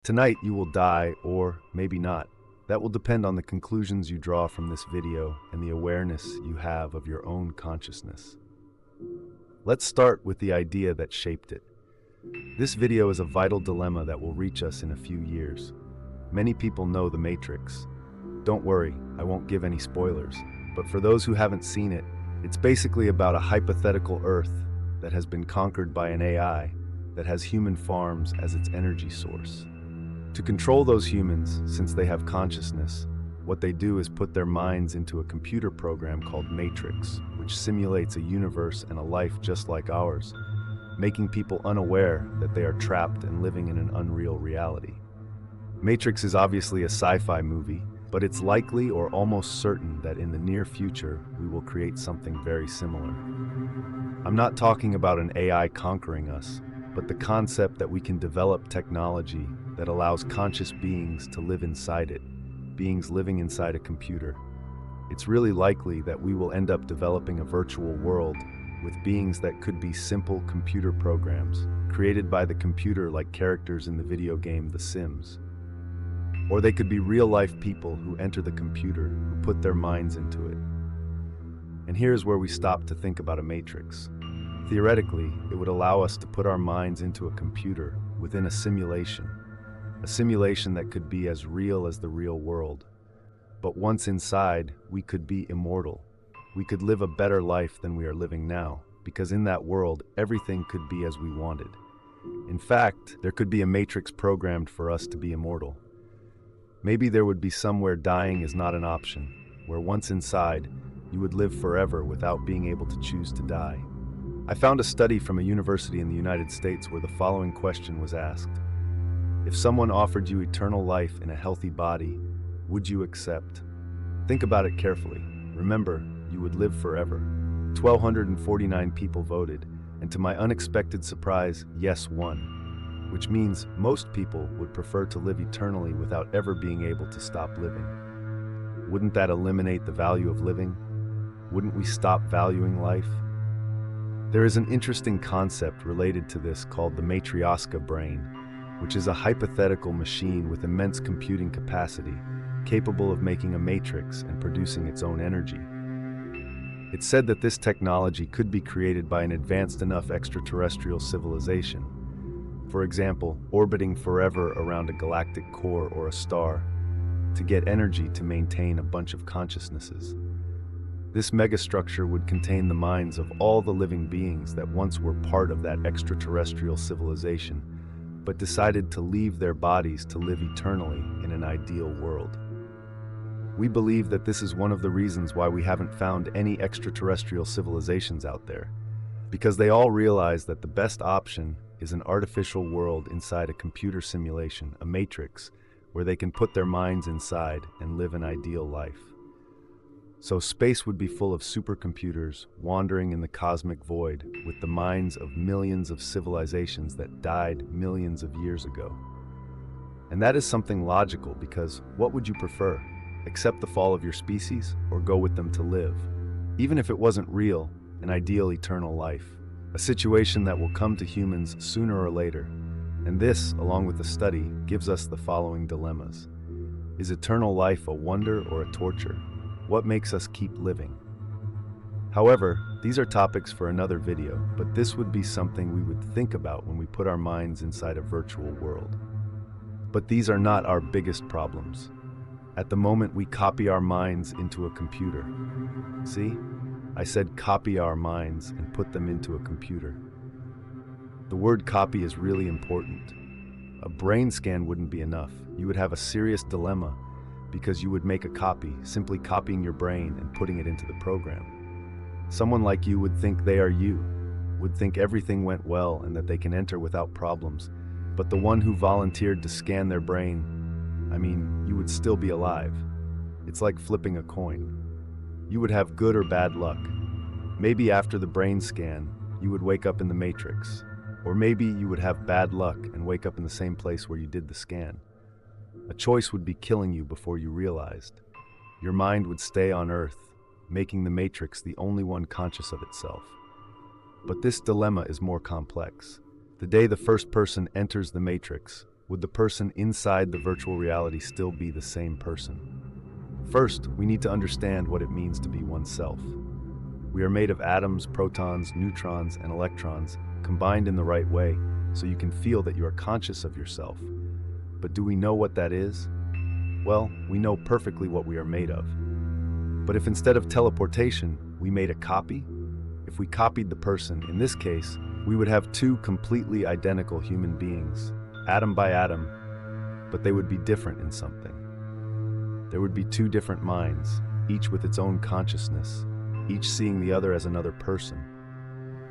Tonight you will die, or maybe not. That will depend on the conclusions you draw from this video and the awareness you have of your own consciousness. Let's start with the idea that shaped it. This video is a vital dilemma that will reach us in a few years. Many people know The Matrix. Don't worry, I won't give any spoilers, but for those who haven't seen it, it's basically about a hypothetical Earth that has been conquered by an AI that has human farms as its energy source. To control those humans, since they have consciousness, what they do is put their minds into a computer program called Matrix, which simulates a universe and a life just like ours, making people unaware that they are trapped and living in an unreal reality. Matrix is obviously a sci-fi movie, but it's likely or almost certain that in the near future, we will create something very similar. I'm not talking about an AI conquering us, but the concept that we can develop technology that allows conscious beings to live inside it, beings living inside a computer. It's really likely that we will end up developing a virtual world with beings that could be simple computer programs, created by the computer like characters in the video game The Sims. Or they could be real-life people who enter the computer, who put their minds into it. And here's where we stop to think about a matrix. Theoretically, it would allow us to put our minds into a computer within a simulation that could be as real as the real world. But once inside, we could be immortal. We could live a better life than we are living now, because in that world, everything could be as we wanted. In fact, there could be a matrix programmed for us to be immortal. Maybe there would be somewhere dying is not an option, where once inside, you would live forever without being able to choose to die. I found a study from a university in the United States where the following question was asked. If someone offered you eternal life in a healthy body, would you accept? Think about it carefully. Remember, you would live forever. 1,249 people voted, and to my unexpected surprise, yes won. Which means most people would prefer to live eternally without ever being able to stop living. Wouldn't that eliminate the value of living? Wouldn't we stop valuing life? There is an interesting concept related to this called the Matrioska brain, which is a hypothetical machine with immense computing capacity, capable of making a matrix and producing its own energy. It's said that this technology could be created by an advanced enough extraterrestrial civilization, for example, orbiting forever around a galactic core or a star, to get energy to maintain a bunch of consciousnesses. This megastructure would contain the minds of all the living beings that once were part of that extraterrestrial civilization, but decided to leave their bodies to live eternally in an ideal world. We believe that this is one of the reasons why we haven't found any extraterrestrial civilizations out there, because they all realize that the best option is an artificial world inside a computer simulation, a matrix, where they can put their minds inside and live an ideal life. So space would be full of supercomputers wandering in the cosmic void with the minds of millions of civilizations that died millions of years ago. And that is something logical, because what would you prefer? Accept the fall of your species or go with them to live? Even if it wasn't real, an ideal eternal life. A situation that will come to humans sooner or later. And this, along with the study, gives us the following dilemmas. Is eternal life a wonder or a torture? What makes us keep living? However, these are topics for another video, but this would be something we would think about when we put our minds inside a virtual world. But these are not our biggest problems. At the moment, we copy our minds into a computer. See? I said copy our minds and put them into a computer. The word copy is really important. A brain scan wouldn't be enough. You would have a serious dilemma, because you would make a copy, simply copying your brain and putting it into the program. Someone like you would think they are you, would think everything went well and that they can enter without problems. But the one who volunteered to scan their brain, you would still be alive. It's like flipping a coin. You would have good or bad luck. Maybe after the brain scan, you would wake up in the Matrix. Or maybe you would have bad luck and wake up in the same place where you did the scan. A choice would be killing you before you realized. Your mind would stay on Earth, making the Matrix the only one conscious of itself. But this dilemma is more complex. The day the first person enters the Matrix, would the person inside the virtual reality still be the same person? First, we need to understand what it means to be oneself. We are made of atoms, protons, neutrons, and electrons combined in the right way, so you can feel that you are conscious of yourself. But do we know what that is? Well, we know perfectly what we are made of. But if instead of teleportation, we made a copy? If we copied the person, in this case, we would have two completely identical human beings, atom by atom, but they would be different in something. There would be two different minds, each with its own consciousness, each seeing the other as another person.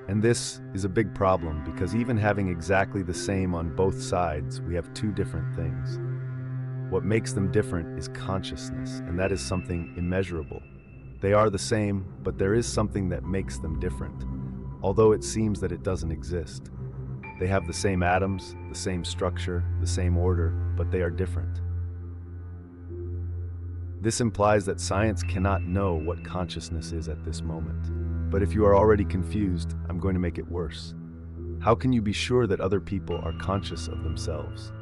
And this is a big problem because even having exactly the same on both sides, we have two different things. What makes them different is consciousness, and that is something immeasurable. They are the same, but there is something that makes them different, although it seems that it doesn't exist. They have the same atoms, the same structure, the same order, but they are different. This implies that science cannot know what consciousness is at this moment. But if you are already confused, I'm going to make it worse. How can you be sure that other people are conscious of themselves?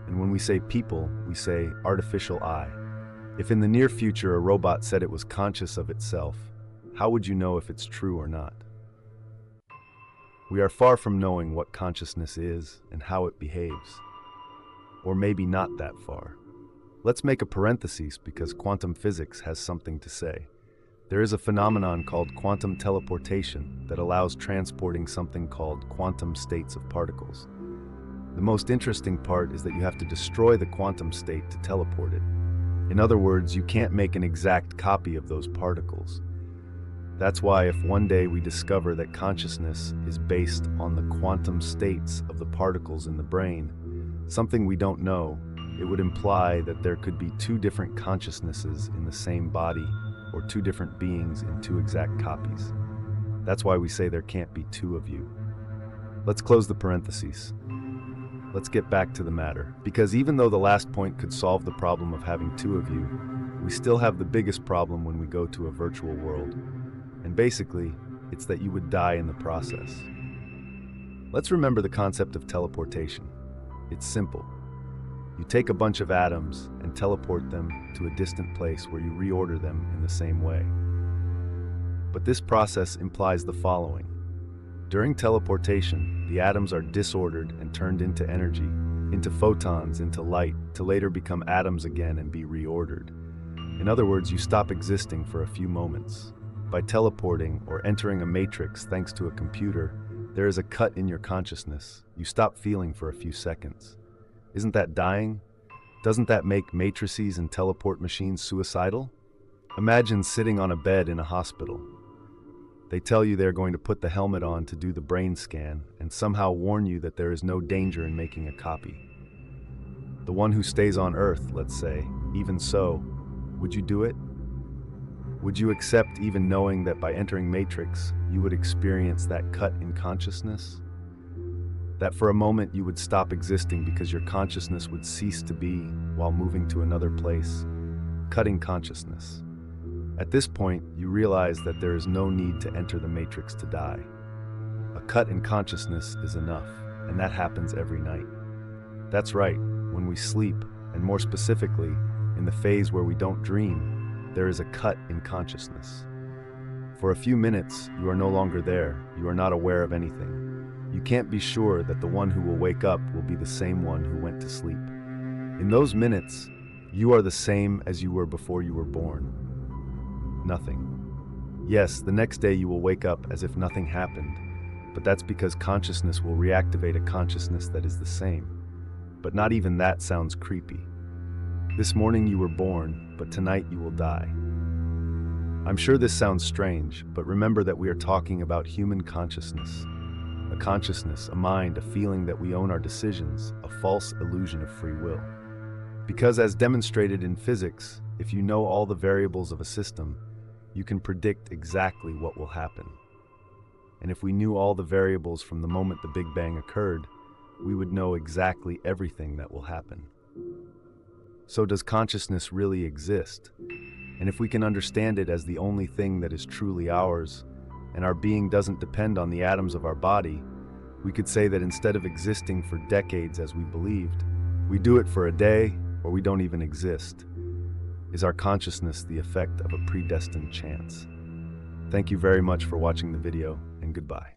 And when we say people, we say artificial I. If in the near future a robot said it was conscious of itself, how would you know if it's true or not? We are far from knowing what consciousness is and how it behaves. Or maybe not that far. Let's make a parenthesis because quantum physics has something to say. There is a phenomenon called quantum teleportation that allows transporting something called quantum states of particles. The most interesting part is that you have to destroy the quantum state to teleport it. In other words, you can't make an exact copy of those particles. That's why if one day we discover that consciousness is based on the quantum states of the particles in the brain, something we don't know, it would imply that there could be two different consciousnesses in the same body or two different beings in two exact copies. That's why we say there can't be two of you. Let's close the parentheses. Let's get back to the matter, because even though the last point could solve the problem of having two of you, we still have the biggest problem when we go to a virtual world. And basically, it's that you would die in the process. Let's remember the concept of teleportation. It's simple. You take a bunch of atoms and teleport them to a distant place where you reorder them in the same way. But this process implies the following. During teleportation, the atoms are disordered and turned into energy, into photons, into light, to later become atoms again and be reordered. In other words, you stop existing for a few moments. By teleporting or entering a matrix thanks to a computer, there is a cut in your consciousness. You stop feeling for a few seconds. Isn't that dying? Doesn't that make matrices and teleport machines suicidal? Imagine sitting on a bed in a hospital. They tell you they're going to put the helmet on to do the brain scan and somehow warn you that there is no danger in making a copy. The one who stays on Earth, let's say, even so, would you do it? Would you accept even knowing that by entering Matrix, you would experience that cut in consciousness? That for a moment you would stop existing because your consciousness would cease to be while moving to another place, cutting consciousness. At this point, you realize that there is no need to enter the matrix to die. A cut in consciousness is enough, and that happens every night. That's right, when we sleep, and more specifically, in the phase where we don't dream, there is a cut in consciousness. For a few minutes, you are no longer there, you are not aware of anything. You can't be sure that the one who will wake up will be the same one who went to sleep. In those minutes, you are the same as you were before you were born. Nothing. Yes, the next day you will wake up as if nothing happened, but that's because consciousness will reactivate a consciousness that is the same. But not even that sounds creepy. This morning you were born, but tonight you will die. I'm sure this sounds strange, but remember that we are talking about human consciousness. A consciousness, a mind, a feeling that we own our decisions, a false illusion of free will. Because as demonstrated in physics, if you know all the variables of a system, you can predict exactly what will happen. And if we knew all the variables from the moment the Big Bang occurred, we would know exactly everything that will happen. So does consciousness really exist? And if we can understand it as the only thing that is truly ours, and our being doesn't depend on the atoms of our body, We could say that instead of existing for decades as we believed, we do it for a day or we don't even exist. Is our consciousness the effect of a predestined chance? Thank you very much for watching the video, and goodbye.